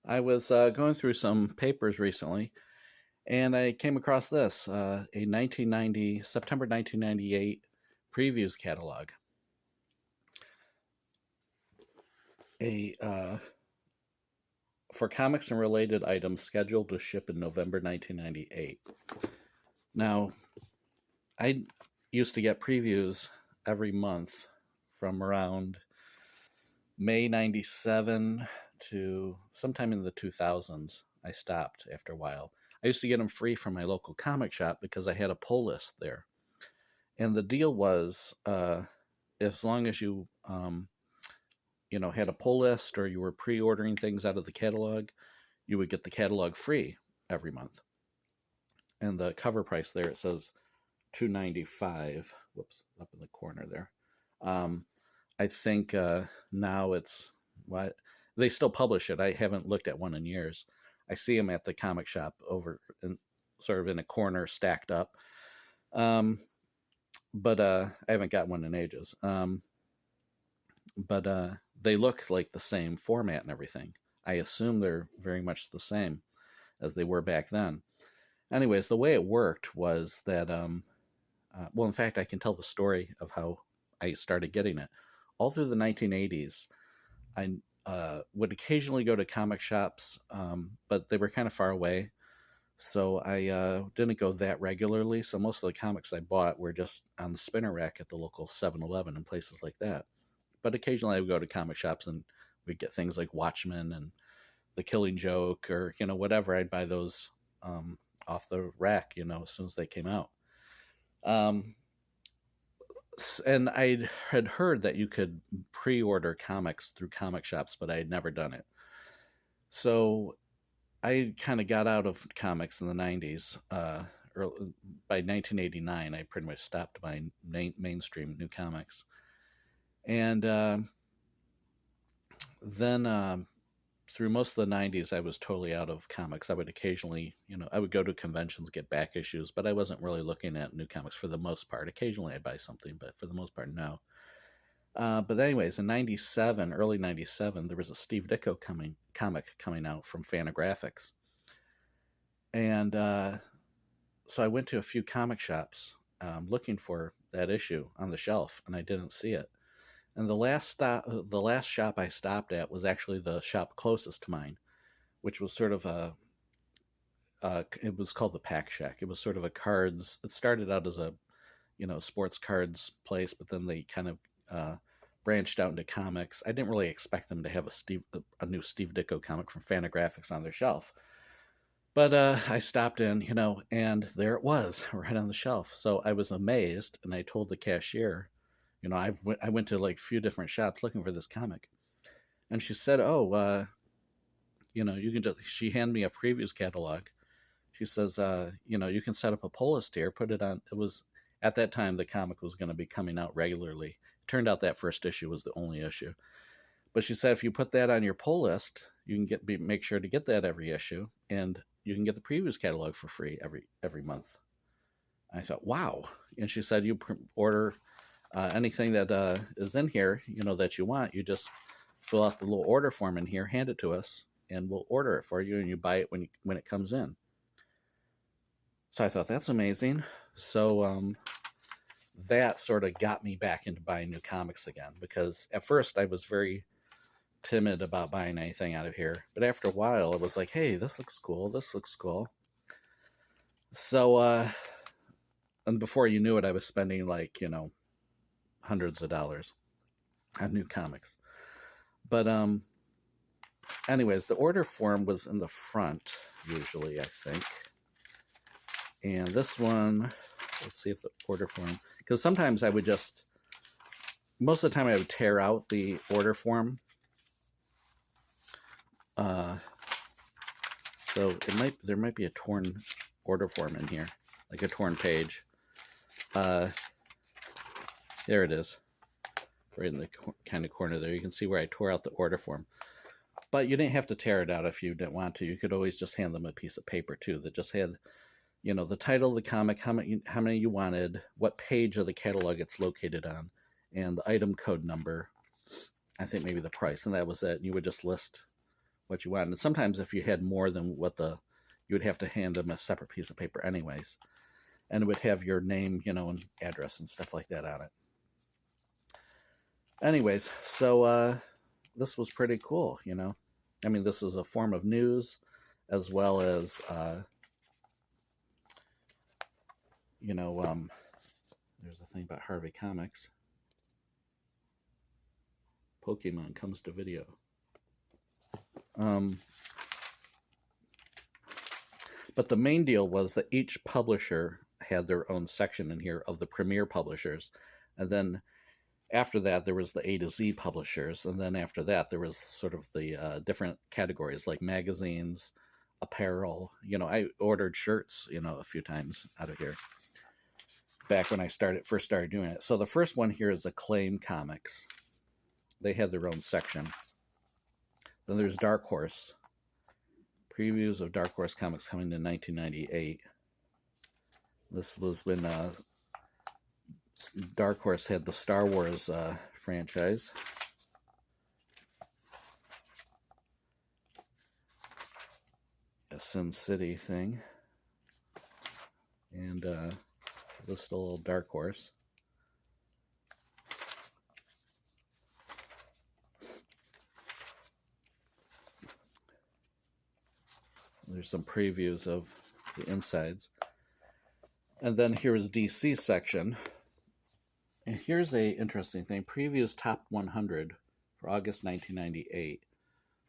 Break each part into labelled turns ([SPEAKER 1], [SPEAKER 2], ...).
[SPEAKER 1] I was going through some papers recently, and I came across this a 1990 September 1998 previews catalog, a for comics and related items scheduled to ship in November 1998. Now, I used to get previews every month from around May 97 to sometime in the 2000s. I stopped after a while. I used to get them free from my local comic shop because I had a pull list there. And the deal was, as long as you, had a pull list or you were pre-ordering things out of the catalog, you would get the catalog free every month. And the cover price there, it says $2.95. Whoops, up in the corner there. I think now it's what they still publish it. I haven't looked at one in years. I see them at the comic shop over in, sort of in a corner stacked up. But I haven't got one in ages. But they look like the same format and everything. I assume they're very much the same as they were back then. Anyways, the way it worked was that, well, in fact, I can tell the story of how I started getting it. All through the 1980s, I would occasionally go to comic shops, but they were kind of far away. So I didn't go that regularly. So most of the comics I bought were just on the spinner rack at the local 7-Eleven and places like that. But occasionally I would go to comic shops and we'd get things like Watchmen and The Killing Joke or, whatever. I'd buy those off the rack, as soon as they came out. And I had heard that you could pre-order comics through comic shops, but I had never done it. So I kind of got out of comics in the 90s. By 1989, I pretty much stopped buying mainstream new comics. And then through most of the 90s, I was totally out of comics. I would occasionally, I would go to conventions, get back issues, but I wasn't really looking at new comics for the most part. Occasionally I'd buy something, but for the most part, no. But anyways, in 97, early 97, there was a Steve Ditko comic coming out from Fantagraphics. And so I went to a few comic shops looking for that issue on the shelf, and I didn't see it. And the last shop I stopped at was actually the shop closest to mine, which was sort of it was called the Pack Shack. It was sort of it started out as a, sports cards place, but then they kind of branched out into comics. I didn't really expect them to have a new Steve Ditko comic from Fantagraphics on their shelf. But I stopped in, and there it was, right on the shelf. So I was amazed, and I told the cashier, I went to like a few different shops looking for this comic, and she said, "Oh, you can just." She handed me a previews catalog. She says, "You can set up a pull list here. Put it on." It was at that time the comic was going to be coming out regularly. It turned out that first issue was the only issue, but she said if you put that on your pull list, you can make sure to get that every issue, and you can get the previews catalog for free every month. I thought, wow. And she said, you order anything that is in here, that you want, you just fill out the little order form in here, hand it to us, and we'll order it for you, and you buy it when it comes in. So I thought, that's amazing. So that sort of got me back into buying new comics again, because at first I was very timid about buying anything out of here, but after a while it was like, hey, this looks cool, so and before you knew it, I was spending like hundreds of dollars on new comics. But anyways, the order form was in the front usually, I think, and this one, let's see if the order form, because sometimes I would most of the time I would tear out the order form. So there might be a torn order form in here, like a torn page. There it is, right in the kind of corner there. You can see where I tore out the order form. But you didn't have to tear it out if you didn't want to. You could always just hand them a piece of paper too that just had, the title of the comic, how many you wanted, what page of the catalog it's located on, and the item code number. I think maybe the price, and that was it. You would just list what you want. And sometimes if you had more than you would have to hand them a separate piece of paper anyways. And it would have your name, and address and stuff like that on it. Anyways, so this was pretty cool, I mean, this is a form of news as well as, there's a thing about Harvey Comics. Pokemon comes to video. But the main deal was that each publisher had their own section in here of the premier publishers. And then after that, there was the A to Z publishers. And then after that, there was sort of the different categories like magazines, apparel. I ordered shirts, a few times out of here back when I first started doing it. So the first one here is Acclaim Comics. They had their own section. Then there's Dark Horse. Previews of Dark Horse comics coming in 1998. This was when Dark Horse had the Star Wars franchise. A Sin City thing. And this is still Dark Horse. There's some previews of the insides. And then here is DC section. And here's a interesting thing. Previews top 100 for August 1998.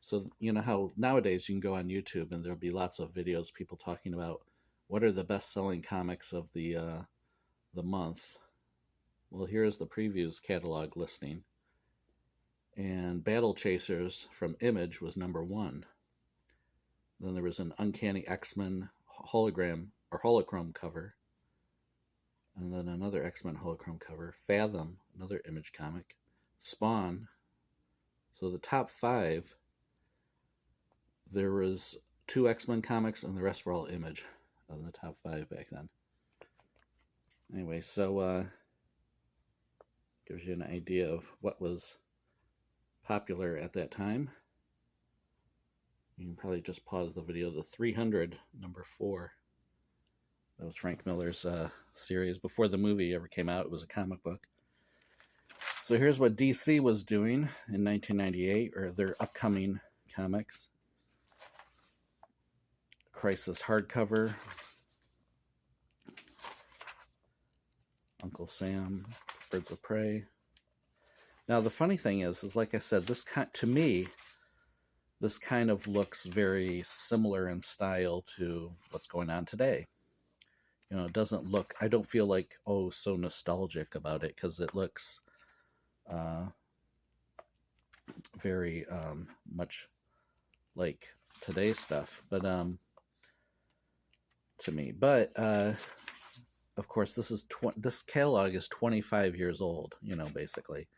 [SPEAKER 1] So, how nowadays you can go on YouTube and there'll be lots of videos, people talking about what are the best-selling comics of the month. Well, here's the previews catalog listing. And Battle Chasers from Image was number 1. Then there was an Uncanny X-Men holochrome cover. And then another X-Men holochrome cover. Fathom, another Image comic. Spawn. So the top 5, there was 2 X-Men comics and the rest were all Image in the top 5 back then. Anyway, so gives you an idea of what was popular at that time. You can probably just pause the video. The 300, number 4. That was Frank Miller's series. Before the movie ever came out, it was a comic book. So here's what DC was doing in 1998, or their upcoming comics. Crisis hardcover. Uncle Sam, Birds of Prey. Now the funny thing is like I said, to me, this kind of looks very similar in style to what's going on today. It doesn't look, I don't feel like, so nostalgic about it, because it looks very much like today's stuff, but to me. But of course, this catalog is 25 years old, basically.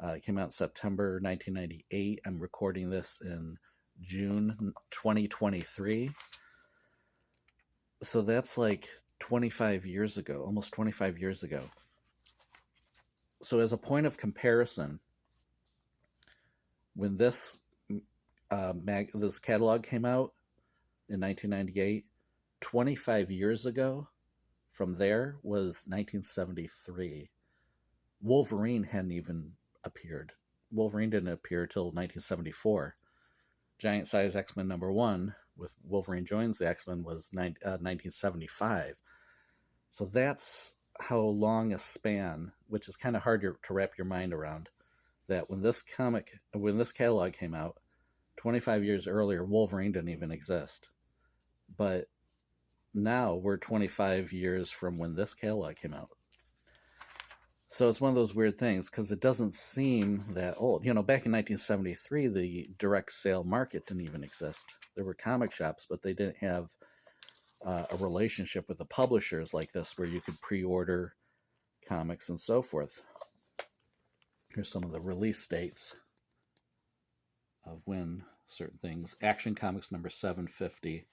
[SPEAKER 1] It came out in September 1998. I'm recording this in June 2023. So that's like 25 years ago, almost 25 years ago. So as a point of comparison, when this this catalog came out in 1998, 25 years ago from there was 1973. Wolverine hadn't even appeared. Wolverine didn't appear till 1974. Giant Size X-Men number 1 with Wolverine Joins the X-Men was 1975. So that's how long a span, which is kind of hard to wrap your mind around, that when this catalog came out, 25 years earlier, Wolverine didn't even exist. But now we're 25 years from when this catalog came out. So it's one of those weird things, because it doesn't seem that old. Back in 1973, the direct sale market didn't even exist. There were comic shops, but they didn't have a relationship with the publishers like this, where you could pre-order comics and so forth. Here's some of the release dates of when certain things. Action Comics number 750.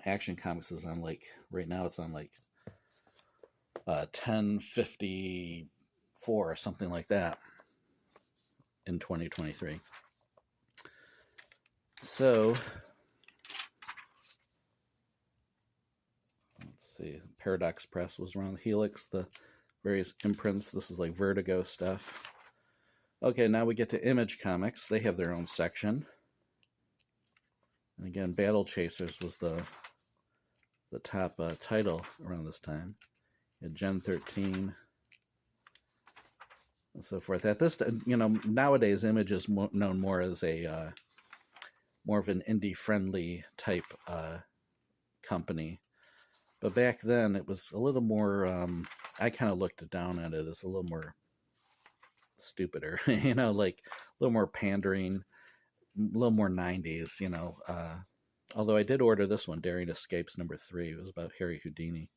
[SPEAKER 1] Action Comics is on right now it's on 1054 or something like that in 2023. So, let's see. Paradox Press was around. Helix, the various imprints. This is like Vertigo stuff. Okay, now we get to Image Comics. They have their own section. And again, Battle Chasers was the top title around this time. Gen 13 and so forth. At this, nowadays Image is known more as a more of an indie-friendly type company, but back then it was a little more. I kind of looked down at it as a little more stupider, like a little more pandering, a little more 90s, although I did order this one, Daring Escapes #3. It was about Harry Houdini.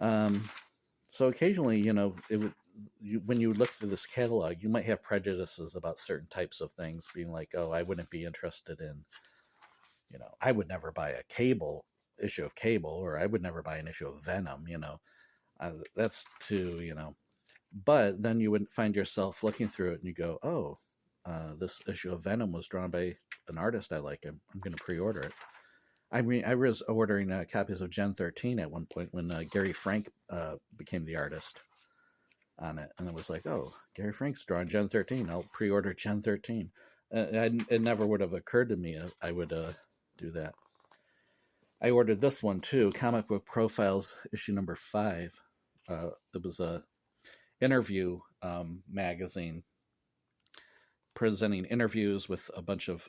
[SPEAKER 1] So occasionally, when you look through this catalog, you might have prejudices about certain types of things, being like, oh, I wouldn't be interested in, I would never buy a issue of Cable, or I would never buy an issue of Venom, that's too, but then you would find yourself looking through it and you go, oh, this issue of Venom was drawn by an artist I like. I'm going to pre-order it. I mean, I was ordering copies of Gen 13 at one point when Gary Frank became the artist on it. And it was like, oh, Gary Frank's drawing Gen 13. I'll pre-order Gen 13. It never would have occurred to me I would do that. I ordered this one too, Comic Book Profiles, issue #5. It was a interview magazine presenting interviews with a bunch of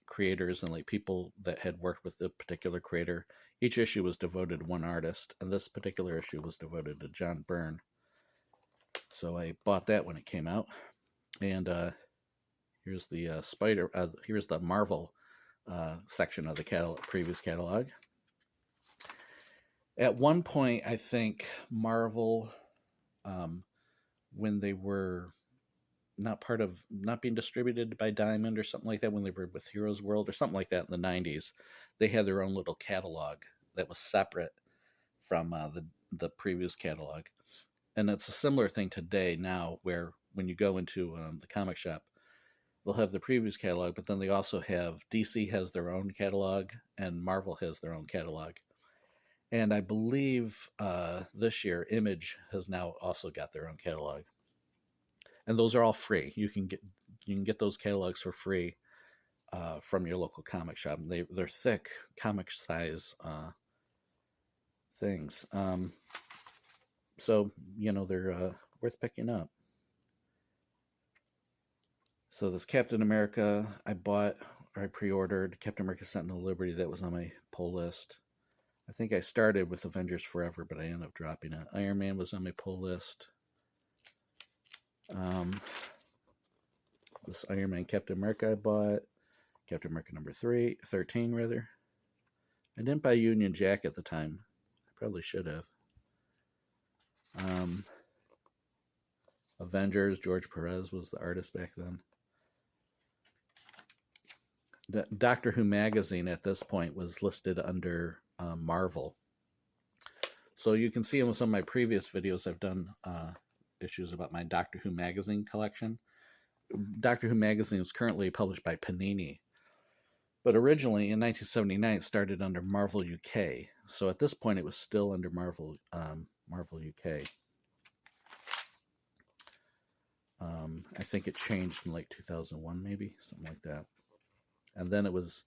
[SPEAKER 1] creators and like people that had worked with the particular creator. Each issue was devoted to one artist, and this particular issue was devoted to John Byrne. So I bought that when it came out. And here's the here's the Marvel section of the previous catalog. At one point, I think Marvel, when they were not being distributed by Diamond or something like that, when they were with Heroes World or something like that in the 90s, they had their own little catalog that was separate from the previous catalog. And it's a similar thing today now, where when you go into the comic shop, they'll have the previous catalog, but then they also have DC has their own catalog and Marvel has their own catalog. And I believe this year Image has now also got their own catalog. And those are all free. You can get those catalogs for free from your local comic shop. They're thick, comic size things. So they're worth picking up. So this Captain America I pre-ordered. Captain America Sentinel of Liberty, that was on my pull list. I think I started with Avengers Forever, but I ended up dropping it. Iron Man was on my pull list. This Iron Man Captain America I bought. Captain America #13 rather. I didn't buy Union Jack at the time. I probably should have. Avengers, George Perez was the artist back then. Doctor Who magazine at this point was listed under Marvel. So you can see in some of my previous videos I've done issues about my Doctor Who magazine collection. Doctor Who magazine is currently published by Panini, but originally in 1979 it started under Marvel UK. So at this point it was still under Marvel UK. I think it changed in like 2001, maybe something like that. And then it was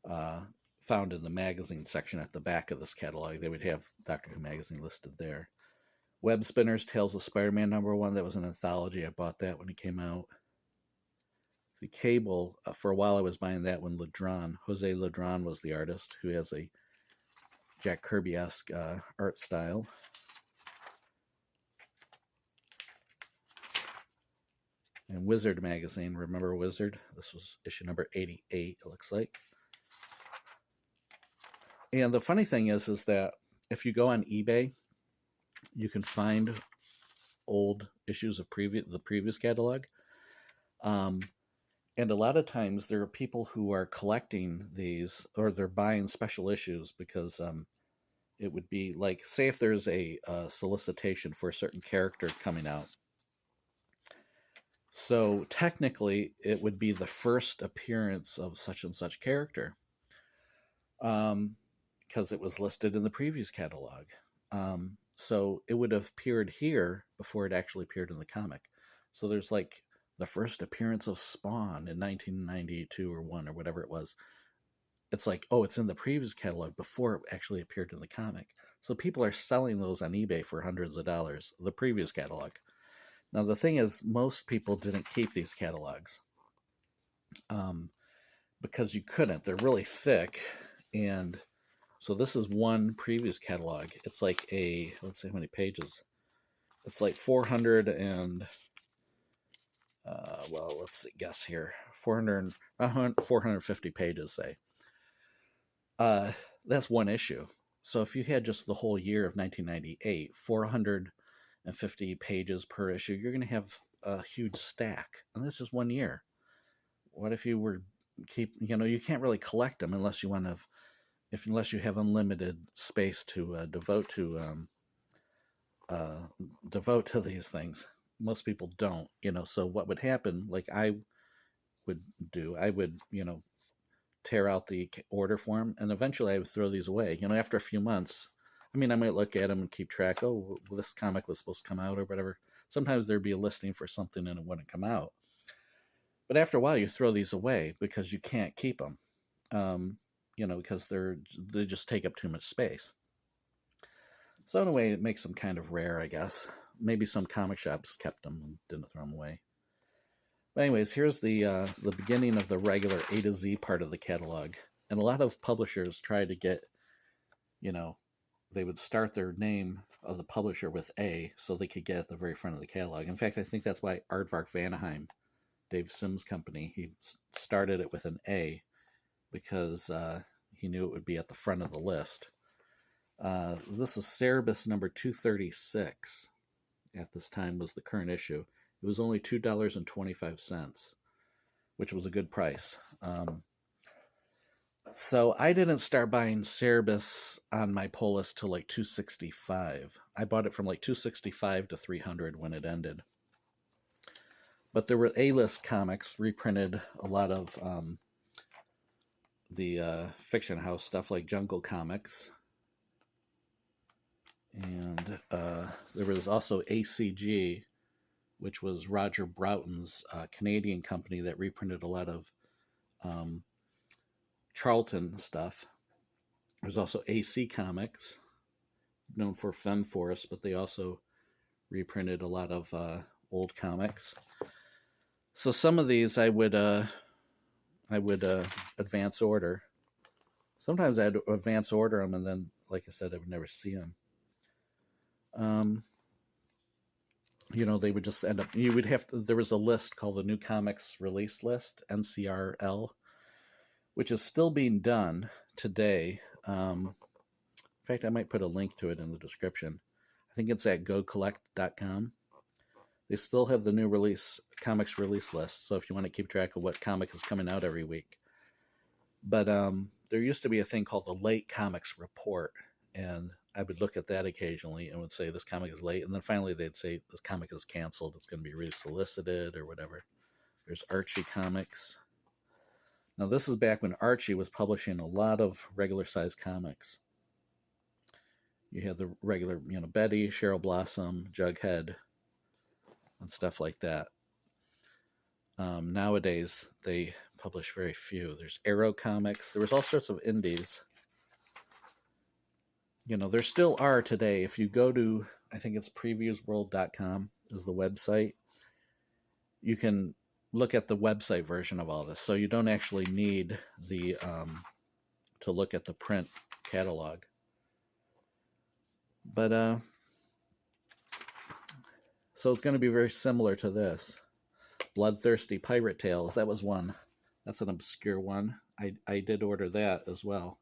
[SPEAKER 1] found in the magazine section at the back of this catalog. They would have Doctor Who magazine listed there. Web Spinners, Tales of Spider-Man #1. That was an anthology. I bought that when it came out. The Cable, for a while I was buying that one. Jose Ladron was the artist, who has a Jack Kirby-esque art style. And Wizard magazine, remember Wizard? This was issue #88, it looks like. And the funny thing is that if you go on eBay, you can find old issues of the previous catalog. And a lot of times there are people who are collecting these, or they're buying special issues because it would be like, say if there's a solicitation for a certain character coming out. So technically, it would be the first appearance of such and such character, because it was listed in the previous catalog. So it would have appeared here before it actually appeared in the comic. So there's like the first appearance of Spawn in 1992 or 1 or whatever it was. It's like, oh, it's in the previous catalog before it actually appeared in the comic. So people are selling those on eBay for hundreds of dollars, the previous catalog. Now, the thing is, most people didn't keep these catalogs because you couldn't. They're really thick. And so this is one previous catalog. It's like let's see how many pages. It's like 400 and, well, let's guess here. 450 pages, say. That's one issue. So if you had just the whole year of 1998, 450 pages per issue, you're going to have a huge stack. And that's just 1 year. What if you were you can't really collect them unless you want to, unless you have unlimited space to devote to these things. Most people don't, so what would happen, like I would do, I would, tear out the order form, and eventually I would throw these away. After a few months, I might look at them and keep track. Oh, well, this comic was supposed to come out or whatever. Sometimes there'd be a listing for something and it wouldn't come out. But after a while, you throw these away because you can't keep them, because they just take up too much space. So in a way, it makes them kind of rare, I guess. Maybe some comic shops kept them and didn't throw them away. But anyways, here's the beginning of the regular A to Z part of the catalog. And a lot of publishers try to get, they would start their name of the publisher with A so they could get at the very front of the catalog. In fact, I think that's why Aardvark Vanaheim, Dave Sims' company, he started it with an A because he knew it would be at the front of the list. This is Cerebus number 236. At this time was the current issue. It was only $2.25, which was a good price. So I didn't start buying Cerebus on my pull list till like $265. I bought it from like $265 to $300 when it ended. But there were A-list comics reprinted a lot of the Fiction House stuff like Jungle Comics. And there was also ACG, which was Roger Broughton's Canadian company that reprinted a lot of Charlton stuff. There's also AC Comics, known for Femme Force, but they also reprinted a lot of old comics. So some of these I would advance order. Sometimes I'd advance order them, and then, like I said, I would never see them. They would just end up, there was a list called the New Comics Release List, NCRL, which is still being done today. In fact, I might put a link to it in the description. I think it's at gocollect.com. They still have the new comics release list, so if you want to keep track of what comic is coming out every week. But there used to be a thing called the Late Comics Report, and I would look at that occasionally and would say this comic is late, and then finally they'd say this comic is canceled, it's going to be resolicited or whatever. There's Archie Comics. Now this is back when Archie was publishing a lot of regular sized comics. You had the regular, Betty, Cheryl Blossom, Jughead, and stuff like that. Nowadays they publish very few. There's Arrow Comics. There was all sorts of indies. There still are today. If you go to, I think it's previewsworld.com is the website, you can look at the website version of all this. So you don't actually need the to look at the print catalog. But so it's going to be very similar to this. Bloodthirsty Pirate Tales. That was one. That's an obscure one. I did order that as well.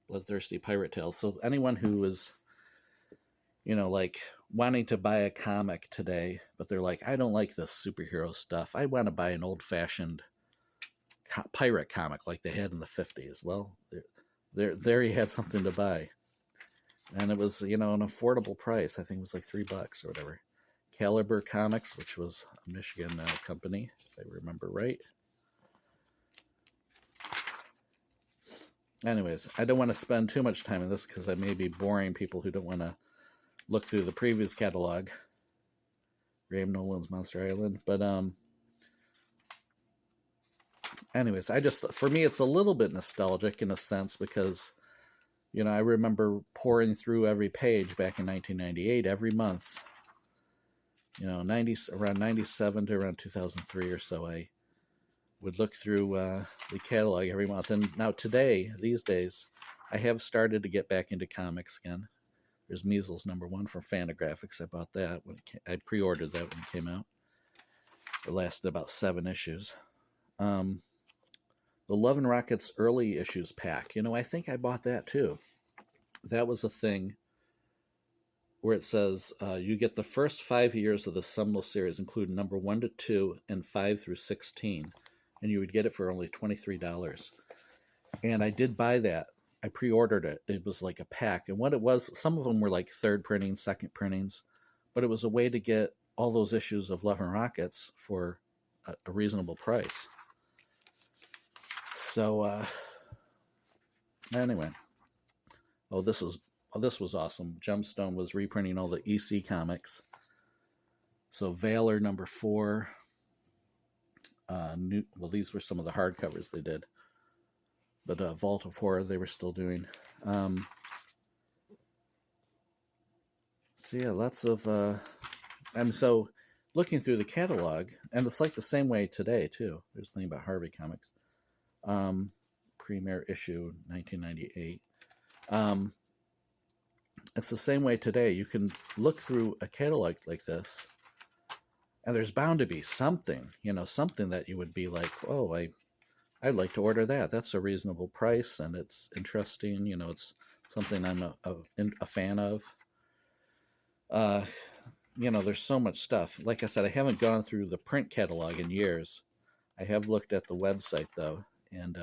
[SPEAKER 1] Bloodthirsty Pirate Tales. So anyone who is, like wanting to buy a comic today, but they're like, I don't like this superhero stuff. I want to buy an old-fashioned pirate comic like they had in the 50s. Well, there you had something to buy. And it was, an affordable price. I think it was like $3 or whatever. Caliber Comics, which was a Michigan company, if I remember right. Anyways, I don't want to spend too much time on this because I may be boring people who don't want to look through the previous catalog. Graham Nolan's Monster Island. But anyways, for me, it's a little bit nostalgic in a sense because, you know, I remember pouring through every page back in 1998 every month. You know, around 97 to around 2003 or so, I would look through the catalog every month. And now today, these days, I have started to get back into comics again. There's Measles #1 from Fantagraphics. I bought that I pre-ordered that when it came out. It lasted about 7 issues. The Love and Rockets early issues pack. You know, I think I bought that too. That was a thing where it says you get the first 5 years of the seminal series, including number 1 to 2 and 5 through 16. And you would get it for only $23. And I did buy that. I pre-ordered it. It was like a pack. And what it was, some of them were like third printings, second printings, but it was a way to get all those issues of Love and Rockets for a reasonable price. So, anyway. This was awesome. Gemstone was reprinting all the EC comics. So Valor #4. These were some of the hardcovers they did, but Vault of Horror they were still doing. So yeah, lots of and so looking through the catalog, and it's like the same way today too. There's a thing about Harvey Comics, premiere issue 1998. It's the same way today. You can look through a catalog like this, and there's bound to be something, you know, something that you would be like, oh, I'd like to order that. That's a reasonable price, and it's interesting. You know, it's something I'm a fan of. You know, there's so much stuff. Like I said, I haven't gone through the print catalog in years. I have looked at the website, though, and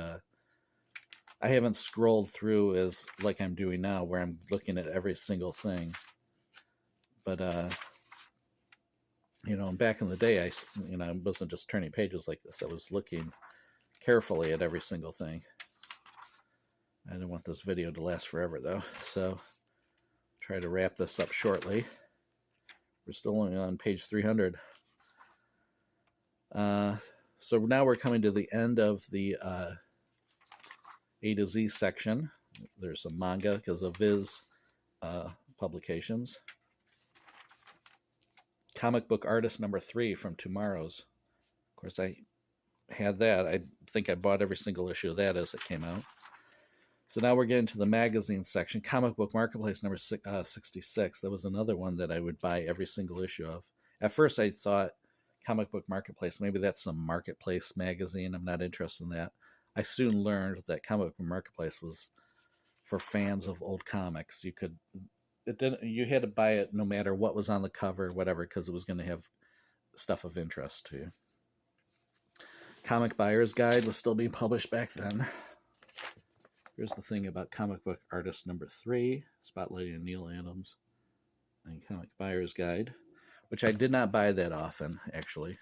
[SPEAKER 1] I haven't scrolled through as like I'm doing now, where I'm looking at every single thing. But you know, back in the day, I wasn't just turning pages like this. I was looking carefully at every single thing. I didn't want this video to last forever, though, so try to wrap this up shortly. We're still only on page 300. So now we're coming to the end of the A to Z section. There's some manga because of Viz publications. Comic Book Artist #3 from Tomorrow's. Of course, I had that. I think I bought every single issue of that as it came out. So now we're getting to the magazine section. Comic Book Marketplace number 66. That was another one that I would buy every single issue of. At first, I thought Comic Book Marketplace, maybe that's some marketplace magazine. I'm not interested in that. I soon learned that Comic Book Marketplace was for fans of old comics. You had to buy it no matter what was on the cover, whatever, because it was going to have stuff of interest to you. Comic Buyer's Guide was still being published back then. Here's the thing about Comic Book Artist #3, spotlighting Neil Adams, and Comic Buyer's Guide, which I did not buy that often, actually.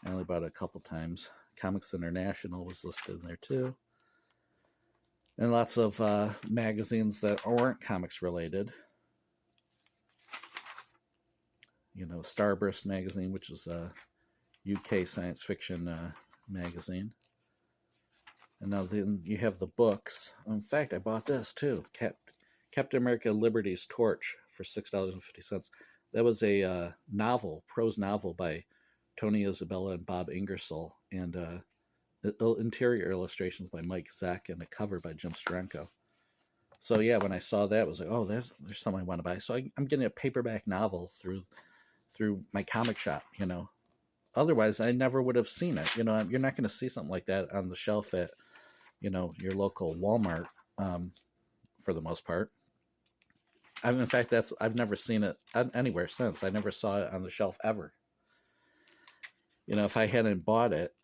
[SPEAKER 1] I only bought it a couple times. Comics International was listed in there too. And lots of magazines that weren't comics related. You know, Starburst magazine, which is a UK science fiction magazine. And now then you have the books. In fact, I bought this too. Captain America Liberty's Torch for $6.50. That was a novel, prose novel by Tony Isabella and Bob Ingersoll, and interior illustrations by Mike Zeck, and a cover by Jim Steranko. So yeah, when I saw that, I was like, oh, there's something I want to buy. So I'm getting a paperback novel through my comic shop, you know. Otherwise, I never would have seen it. You know, you're not going to see something like that on the shelf at, you know, your local Walmart for the most part. In fact, I've never seen it anywhere since. I never saw it on the shelf ever. You know, if I hadn't bought it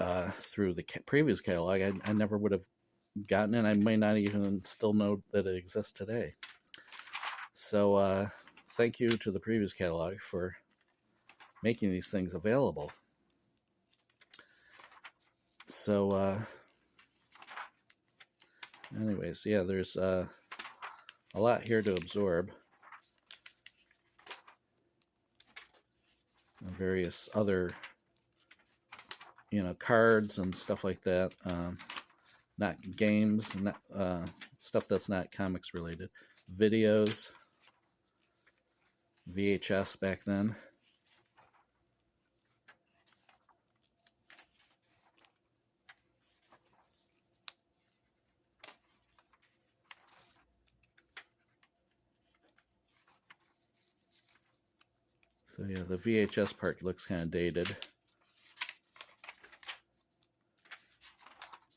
[SPEAKER 1] through the previous catalog, I never would have gotten it. I may not even still know that it exists today. So thank you to the previous catalog for making these things available. So, anyways, yeah, there's a lot here to absorb. And various other, cards and stuff like that. Not games, not stuff that's not comics related. Videos, VHS back then. So yeah, the VHS part looks kind of dated.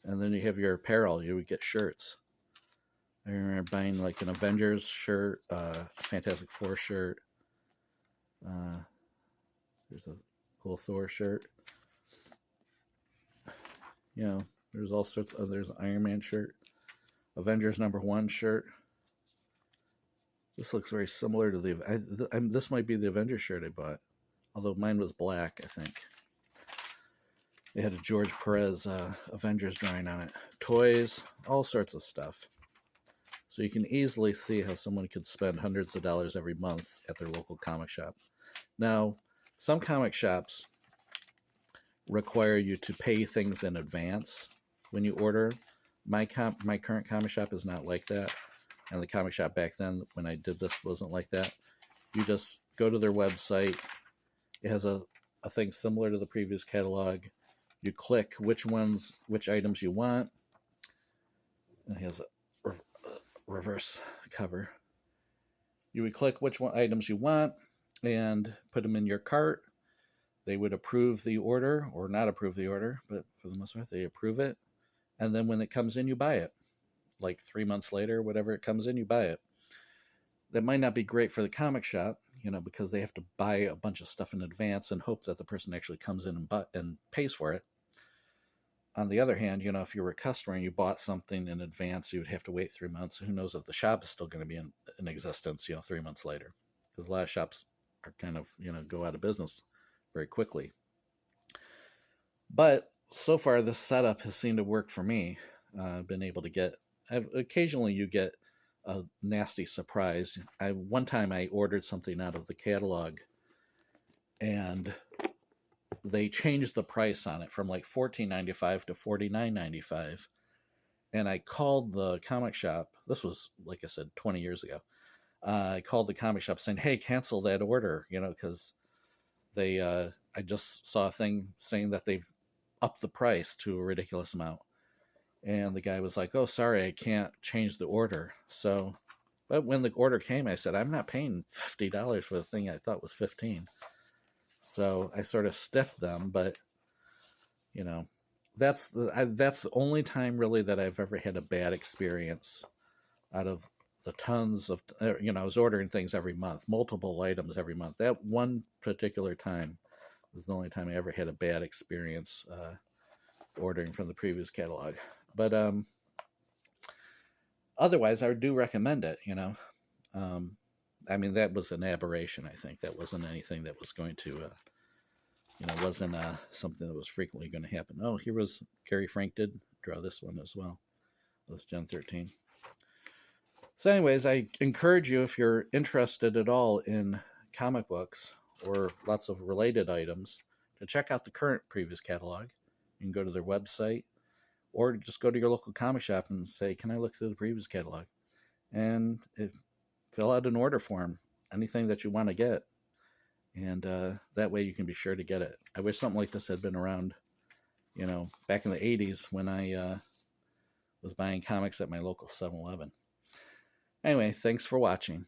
[SPEAKER 1] And then you have your apparel. You would get shirts. I remember buying like an Avengers shirt, a Fantastic Four shirt. There's a cool Thor shirt. There's all sorts of, there's an Iron Man shirt. Avengers #1 shirt. This looks very similar to this might be the Avengers shirt I bought. Although mine was black, I think. It had a George Perez Avengers drawing on it. Toys, all sorts of stuff. So you can easily see how someone could spend hundreds of dollars every month at their local comic shop. Now, some comic shops require you to pay things in advance when you order. My current comic shop is not like that. And the comic shop back then, when I did this, wasn't like that. You just go to their website. It has a thing similar to the previous catalog. You click which items you want. It has a reverse cover. You would click which items you want and put them in your cart. They would approve the order or not approve the order, but for the most part, they approve it. And then when it comes in, you buy it. Like 3 months later, whatever it comes in, you buy it. That might not be great for the comic shop, because they have to buy a bunch of stuff in advance and hope that the person actually comes in and pays for it. On the other hand, if you were a customer and you bought something in advance, you would have to wait 3 months. Who knows if the shop is still going to be in existence, 3 months later. Because a lot of shops are kind of, go out of business very quickly. But so far, this setup has seemed to work for me. I've been able to get... occasionally you get a nasty surprise. One time I ordered something out of the catalog and they changed the price on it from like $14.95 to $49.95. And I called the comic shop. This was, like I said, 20 years ago. I called the comic shop saying, hey, cancel that order, because I just saw a thing saying that they've upped the price to a ridiculous amount. And the guy was like, oh, sorry, I can't change the order. But when the order came, I said, I'm not paying $50 for the thing I thought was $15. So I sort of stiffed them, but, that's the only time really that I've ever had a bad experience out of the tons of, I was ordering things every month, multiple items every month. That one particular time was the only time I ever had a bad experience ordering from the previous catalog. But otherwise, I do recommend it, that was an aberration, I think. That wasn't anything that was going to, wasn't something that was frequently going to happen. Oh, here was Gary Frank did draw this one as well. It was Gen 13. So anyways, I encourage you, if you're interested at all in comic books or lots of related items, to check out the current previous catalog. You can go to their website, or just go to your local comic shop and say, can I look through the previous catalog? And fill out an order form, anything that you want to get. And that way you can be sure to get it. I wish something like this had been around, back in the 80s when I was buying comics at my local 7-Eleven. Anyway, thanks for watching.